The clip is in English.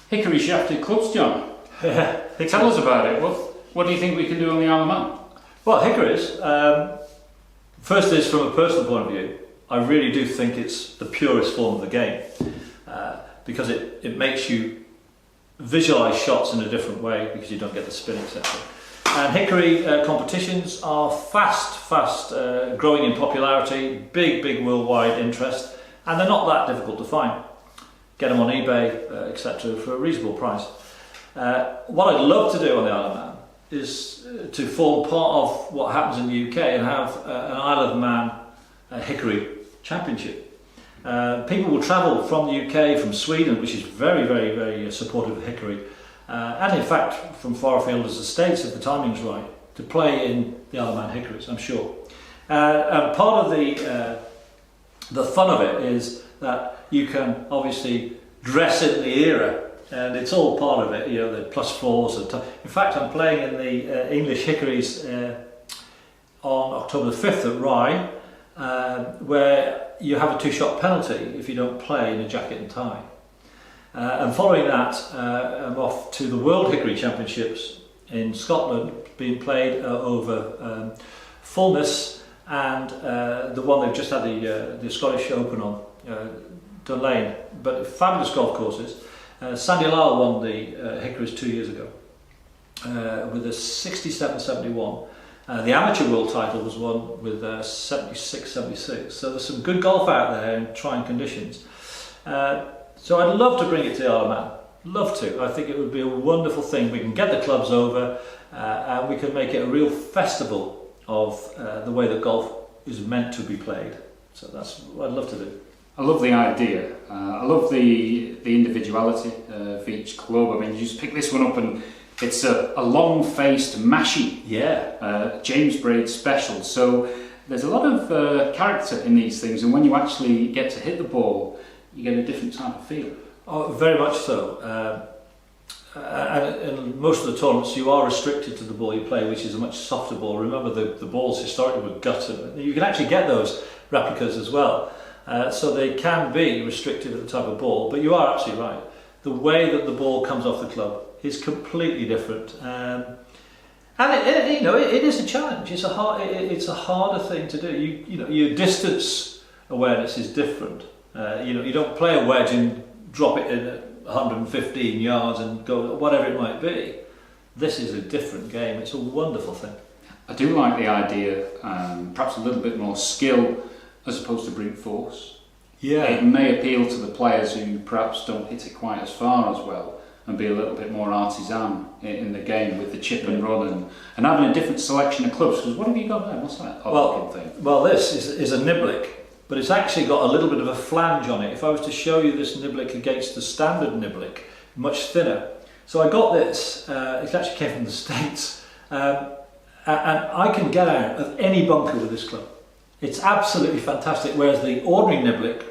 Hickory shafted clubs, John. Tell us about it. What do you think we can do on the Isle of Man? Well, Hickory's, first is from a personal point of view, I really do think it's the purest form of the game because it makes you visualise shots in a different way because you don't get the spin, etc. And Hickory competitions are fast growing in popularity, big worldwide interest, and they're not that difficult to find. Get them on eBay, etc. for a reasonable price. What I'd love to do on the Isle of Man is to form part of what happens in the UK and have an Isle of Man Hickory Championship. People will travel from the UK, from Sweden, which is very supportive of Hickory, and in fact from far afield as the States, if the timing's right, to play in the Isle of Man Hickories, I'm sure. And part of the fun of it is that you can obviously dress in the era, and it's all part of it, you know, the +4s. In fact, I'm playing in the English Hickories on October the 5th at Rye, where you have a 2-shot penalty if you don't play in a jacket and tie. And following that, I'm off to the World Hickory Championships in Scotland, being played over Fulness, and the one they've just had the Scottish Open on, Dunlane, but fabulous golf courses. Sandy Lyle won the Hickories 2 years ago with a 67-71. The amateur world title was won with 76-76. So there's some good golf out there in trying conditions. So I'd love to bring it to the Isle of Man. Love to. I think it would be a wonderful thing. We can get the clubs over and we can make it a real festival of the way that golf is meant to be played. So that's what I'd love to do. I love the idea. I love the individuality of each club. I mean, you just pick this one up and it's a long-faced mashy James Braid special. So there's a lot of character in these things, and when you actually get to hit the ball, you get a different type of feel. Oh, very much so. And in most of the tournaments you are restricted to the ball you play, which is a much softer ball. Remember the balls historically were gutted. You can actually get those replicas as well. So they can be restricted at the type of ball, but you are absolutely right. The way that the ball comes off the club is completely different, and it is a challenge. It's a harder thing to do. Your distance awareness is different. You don't play a wedge and drop it in at 115 yards and go whatever it might be. This is a different game. It's a wonderful thing. I do like the idea, perhaps a little bit more skill as opposed to brute force. Yeah. It may appeal to the players who perhaps don't hit it quite as far as well and be a little bit more artisan in the game with the chip and run and having a different selection of clubs. Because what have you got there? What's that odd-looking thing? Well, this is a niblick, but it's actually got a little bit of a flange on it. If I was to show you this niblick against the standard niblick, much thinner. So I got this, it actually came from the States, and I can get out of any bunker with this club. It's absolutely fantastic, whereas the ordinary niblick